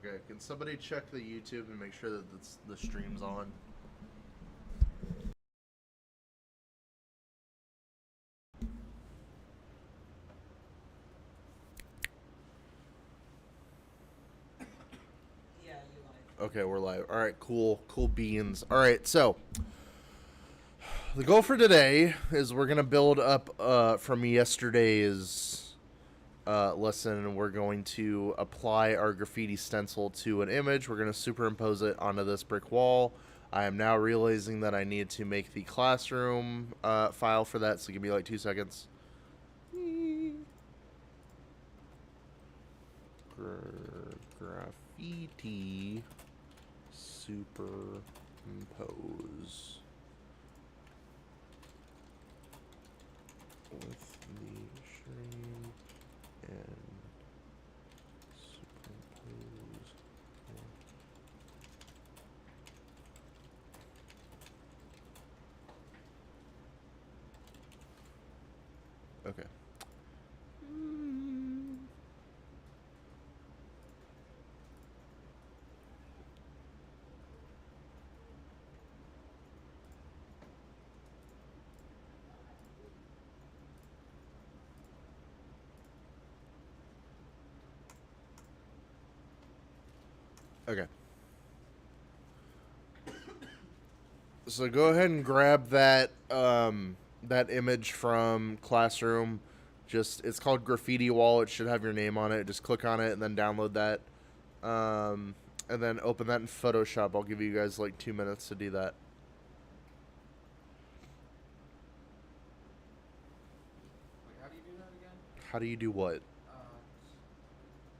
Okay, can somebody check the YouTube and make sure that the stream's on? Okay, we're live. All right, cool, cool beans. All right, so the goal for today is we're gonna build up from yesterday's lesson, and we're going to apply our graffiti stencil to an image. We're gonna superimpose it onto this brick wall. I am now realizing that I need to make the classroom file for that, so give me like 2 seconds. Graffiti superimpose with the stream and superimpose. Okay. Okay. So go ahead and grab that image from Classroom. Just it's called Graffiti Wall. It should have your name on it. Just click on it and then download that. And then open that in Photoshop. I'll give you guys like 2 minutes to do that. Wait, how do you do that again? How do you do what?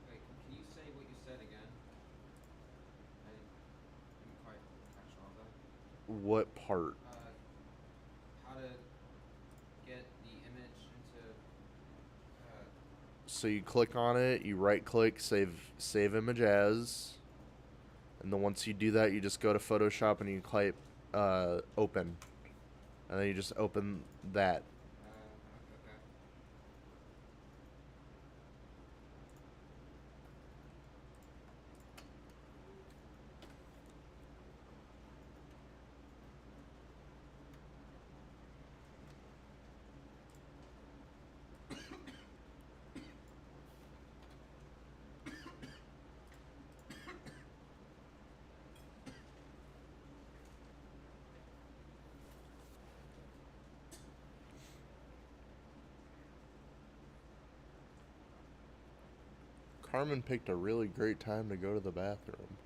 Wait, can you say what you said again? I didn't quite catch all of that. What part? How to get the image into. So you click on it, you right click, save image as, and then once you do that, you just go to Photoshop and you type open, and then you just open that. Okay. Carmen picked a really great time to go to the bathroom.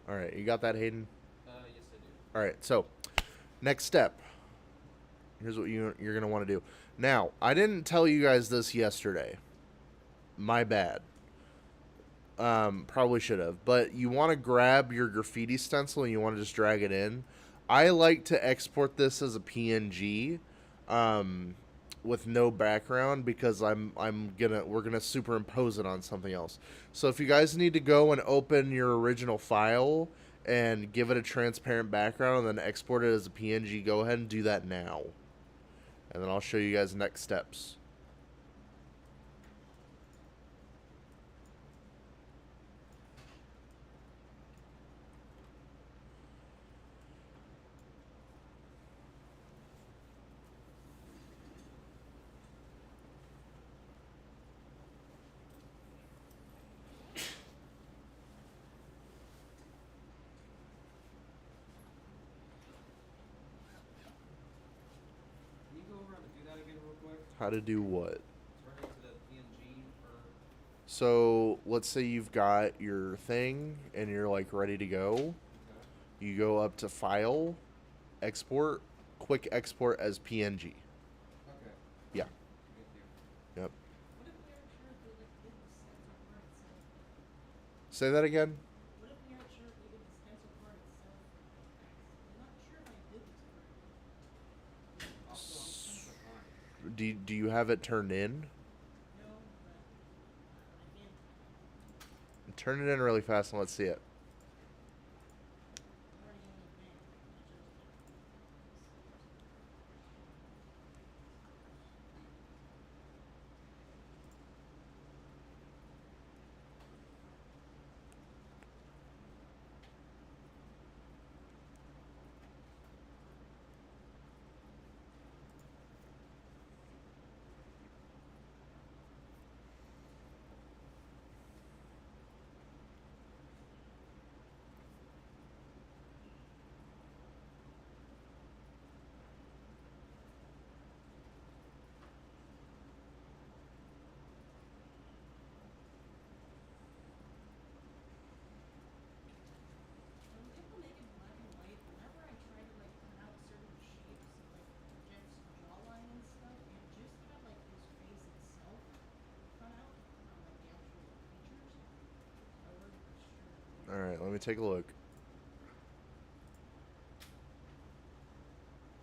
All right, you got that, Hayden? Yes, I do. All right, so next step. Here's what you're gonna want to do. Now, I didn't tell you guys this yesterday. My bad. Probably should have. But you want to grab your graffiti stencil and you want to just drag it in. I like to export this as a PNG, with no background because we're gonna superimpose it on something else. So if you guys need to go and open your original file and give it a transparent background and then export it as a PNG, go ahead and do that now. And then I'll show you guys next steps. Can you go over and do that again real quick? How to do what? Turn it to the PNG or. So let's say you've got your thing and you're like ready to go. Okay. You go up to File, Export, Quick Export as PNG. Okay. Yeah. Thank you. Yep. Say that again. What if we aren't sure if we did the stencil part itself or I'm not sure if I did this correctly. Also, I'm so behind. Do you have it turned in? No, but I can't. Turn it in really fast and let's see it. I'm already in advance. When people make it black and white, whenever I try to like cut out certain shapes, like Jeff's jawline and stuff, and just have like his face itself cut out on like the actual features, I wasn't sure. All right, let me take a look. That's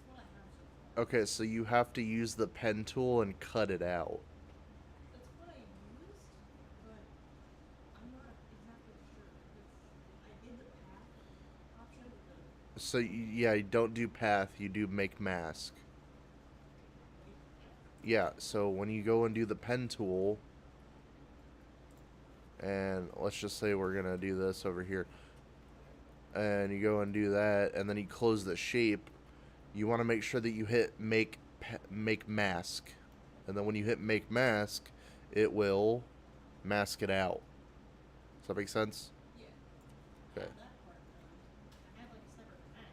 what I have so far. Okay, so you have to use the pen tool and cut it out. That's what I used, but I'm not exactly sure because I did the path option with the So yeah, you don't do path, you do make mask. white path. Yeah, so when you go and do the pen tool, and let's just say we're gonna do this over here, and you go and do that, and then you close the shape, you want to make sure that you hit make mask, and then when you hit make mask, it will mask it out. Does that make sense? Yeah. I Okay. have that part done. I have like a separate mask.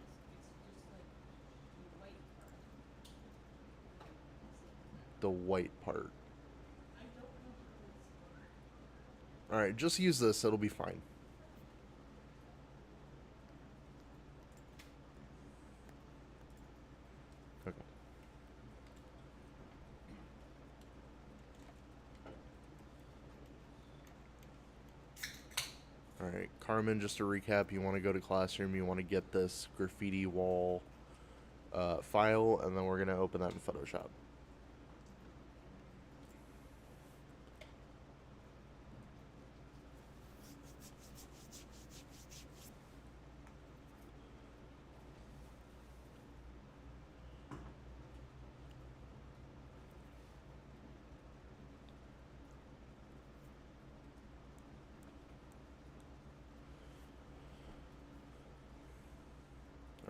It's just like the white part. The white part. I don't know how it's All right, just use this; it'll be fine. Okay. All right, Carmen, just to recap, you want to go to Classroom, you want to get this graffiti wall file, and then we're going to open that in Photoshop.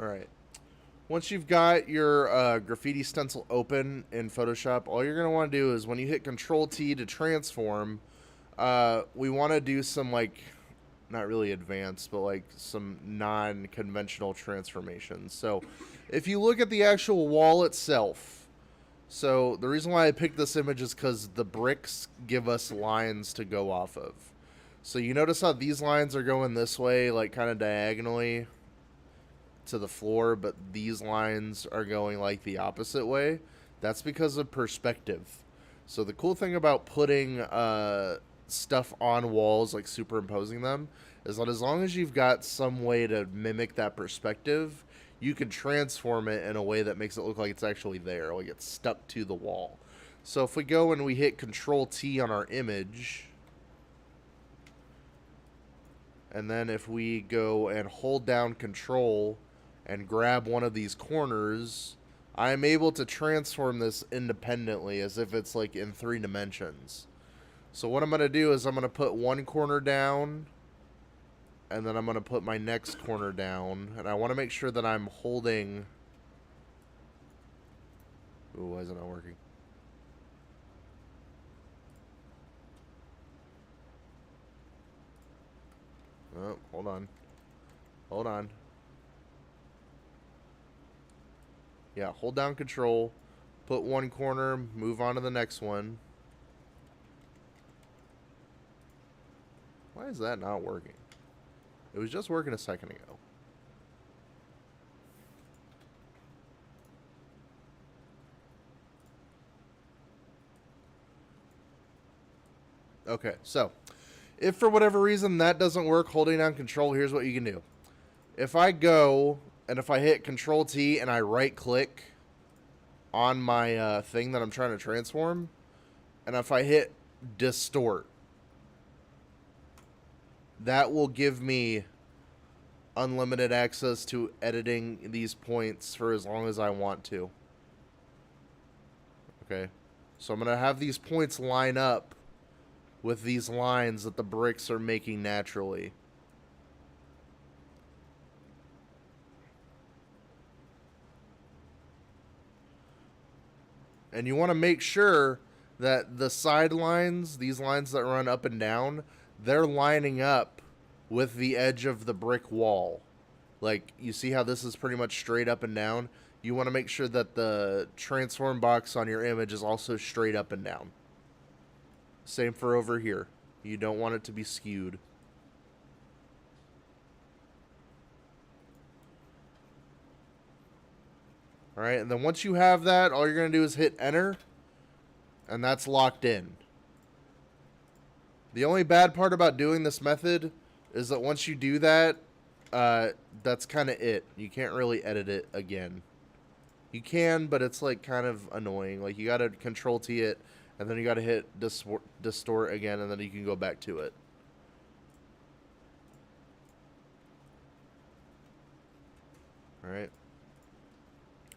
All right. Once you've got your graffiti stencil open in Photoshop, all you're going to want to do is when you hit Control T to transform, we want to do some, like, not really advanced, but like some non-conventional transformations. So if you look at the actual wall itself, so the reason why I picked this image is because the bricks give us lines to go off of. So you notice how these lines are going this way, like kind of diagonally to the floor, but these lines are going like the opposite way. That's because of perspective. So the cool thing about putting stuff on walls, like superimposing them, is that as long as you've got some way to mimic that perspective, you can transform it in a way that makes it look like it's actually there, like it's stuck to the wall. So if we go and we hit Control T on our image, and then if we go and hold down Control and grab one of these corners, I'm able to transform this independently as if it's like in 3 dimensions. So what I'm going to do is I'm going to put one corner down, and then I'm going to put my next corner down, and I want to make sure that I'm holding... Ooh, why is it not working? Oh, hold on. Hold on. Yeah, hold down Control, put one corner, move on to the next one. Why is that not working? It was just working a second ago. Okay, so If for whatever reason that doesn't work, holding down control, here's what you can do. If I go and if I hit Control T and I right click on my thing that I'm trying to transform, and if I hit distort, that will give me unlimited access to editing these points for as long as I want to. Okay, so I'm going to have these points line up with these lines that the bricks are making naturally. And you want to make sure that the side lines, these lines that run up and down, they're lining up with the edge of the brick wall. Like, you see how this is pretty much straight up and down? You want to make sure that the transform box on your image is also straight up and down. Same for over here. You don't want it to be skewed. Alright, and then once you have that, all you're going to do is hit enter, and that's locked in. The only bad part about doing this method is that once you do that, that's kind of it. You can't really edit it again. You can, but it's like kind of annoying. Like, you got to Control T it, and then you got to hit distort again, and then you can go back to it. Alright.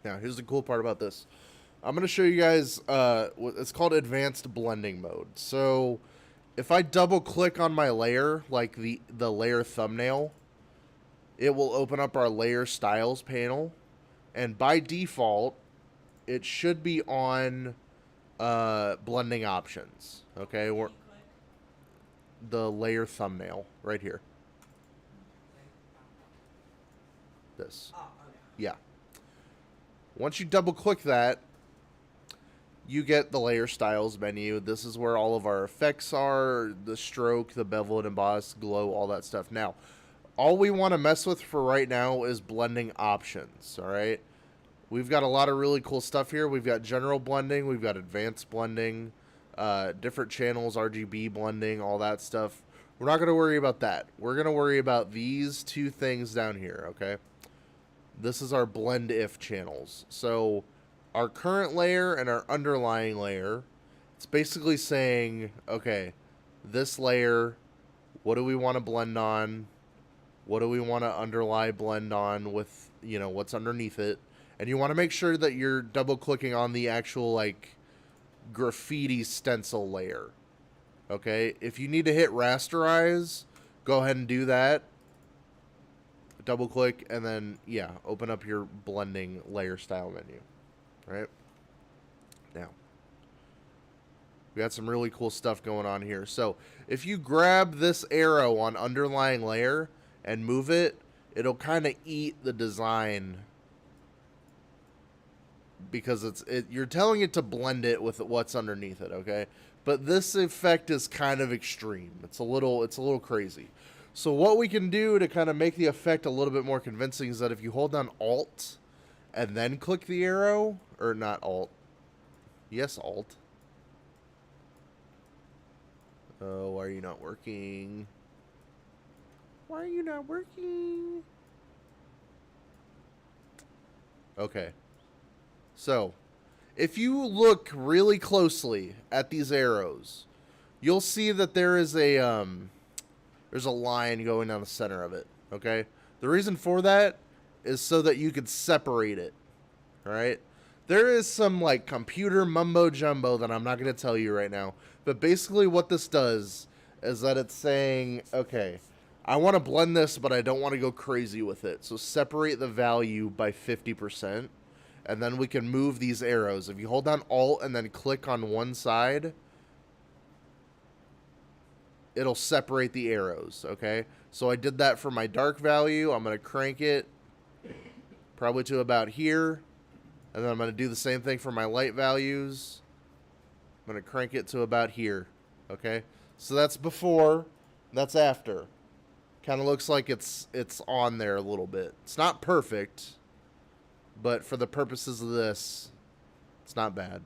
Now, here's the cool part about this. I'm going to show you guys, it's called Advanced Blending Mode. So, if I double click on my layer, like the layer thumbnail, it will open up our layer styles panel. And by default, it should be on blending options. Okay, the layer thumbnail right here. This. Oh, okay. Yeah. Once you double click that, you get the layer styles menu. This is where all of our effects are, the stroke, the bevel and emboss, glow, all that stuff. Now, all we want to mess with for right now is blending options, all right? We've got a lot of really cool stuff here. We've got general blending, we've got advanced blending, different channels, RGB blending, all that stuff. We're not going to worry about that. We're going to worry about these two things down here, okay? This is our blend if channels. So our current layer and our underlying layer, it's basically saying, okay, this layer, what do we want to blend on? What do we want to underlie blend on with, you know, what's underneath it? And you want to make sure that you're double clicking on the actual like graffiti stencil layer. Okay, if you need to hit rasterize, go ahead and do that. Double click and then, yeah, open up your blending layer style menu. Right? Now, we got some really cool stuff going on here. So, if you grab this arrow on underlying layer and move it, it'll kind of eat the design because you're telling it to blend it with what's underneath it, okay? But this effect is kind of extreme. It's a little crazy. So what we can do to kind of make the effect a little bit more convincing is that if you hold down Alt and then click the arrow, or not Alt, yes, Alt. Oh, why are you not working? Why are you not working? Okay. So, if you look really closely at these arrows, you'll see that there's a line going down the center of it, okay? The reason for that is so that you could separate it, all right? There is some, like, computer mumbo-jumbo that I'm not going to tell you right now, but basically what this does is that it's saying, okay, I want to blend this, but I don't want to go crazy with it, so separate the value by 50%, and then we can move these arrows. If you hold down Alt and then click on one side, it'll separate the arrows, okay? So I did that for my dark value. I'm going to crank it probably to about here. And then I'm going to do the same thing for my light values. I'm going to crank it to about here, okay? So that's before, that's after. Kind of looks like it's on there a little bit. It's not perfect, but for the purposes of this, it's not bad.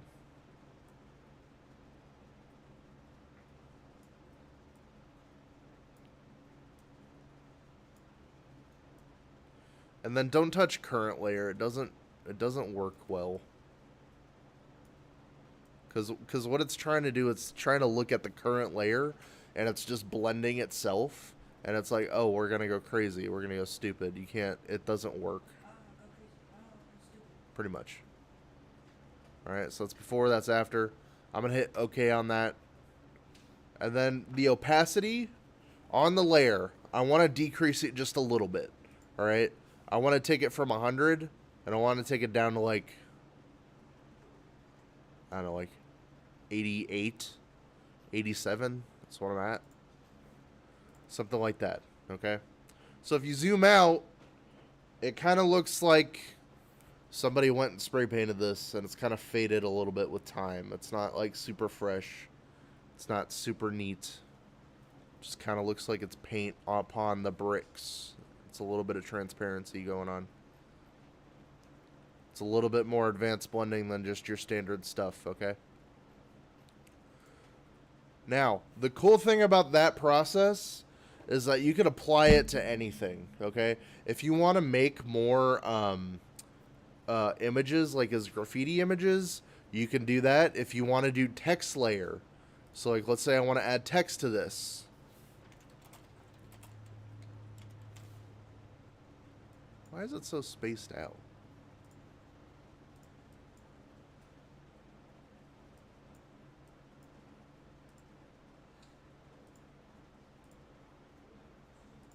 And then don't touch current layer. It doesn't work well. Cause what it's trying to do, it's trying to look at the current layer, and it's just blending itself, and it's like, oh, we're gonna go crazy, we're gonna go stupid. You can't. It doesn't work. Pretty much. All right, so that's before, that's after. I'm gonna hit OK on that, and then the opacity on the layer, I want to decrease it just a little bit. All right, I want to take it from 100, and I want to take it down to like, I don't know, like 88, 87. That's what I'm at. Something like that. Okay. So if you zoom out, it kind of looks like somebody went and spray painted this, and it's kind of faded a little bit with time. It's not like super fresh. It's not super neat. Just kind of looks like it's paint upon the bricks. It's a little bit of transparency going on. It's a little bit more advanced blending than just your standard stuff, okay? Now, the cool thing about that process is that you can apply it to anything, okay? If you want to make more images, like as graffiti images, you can do that. If you want to do text layer, so like let's say I want to add text to this. Why is it so spaced out?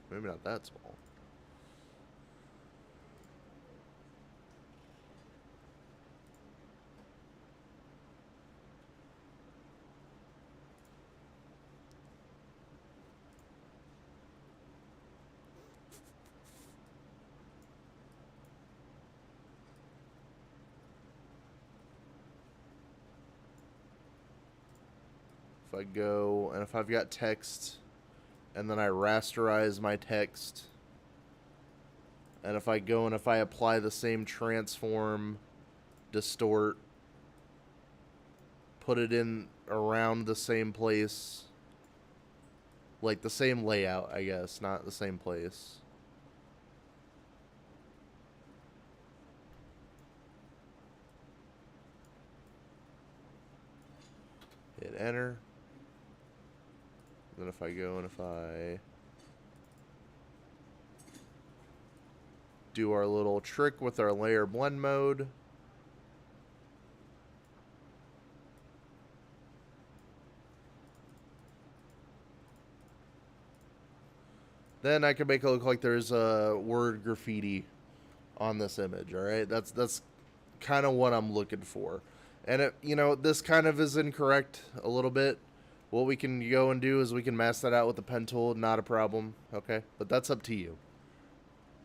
Maybe not that small. If I go, and if I've got text, and then I rasterize my text, and if I go and if I apply the same transform, distort, put it in around the same place, like the same layout, I guess, not the same place. Hit enter. Then if I go and if I do our little trick with our layer blend mode, then I can make it look like there's a word graffiti on this image. All right, that's kind of what I'm looking for. And it, you know, this kind of is incorrect a little bit. What we can go and do is we can mask that out with the pen tool, not a problem, okay? But that's up to you.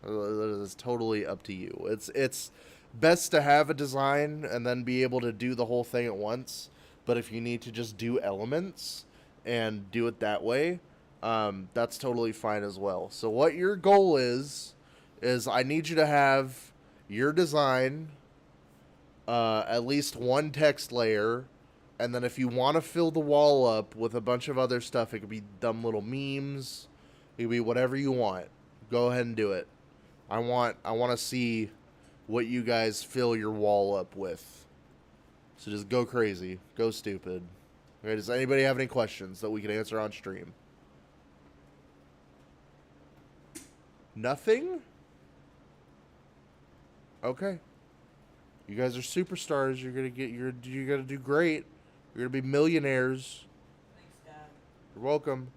It's totally up to you. It's best to have a design and then be able to do the whole thing at once. But if you need to just do elements and do it that way, that's totally fine as well. So what your goal is I need you to have your design, at least one text layer. And then if you want to fill the wall up with a bunch of other stuff, it could be dumb little memes. It could be whatever you want. Go ahead and do it. I want to see what you guys fill your wall up with. So just go crazy. Go stupid. Okay, does anybody have any questions that we can answer on stream? Nothing? Okay. You guys are superstars. You're gonna do great. You're gonna be millionaires. Thanks, Dad. You're welcome.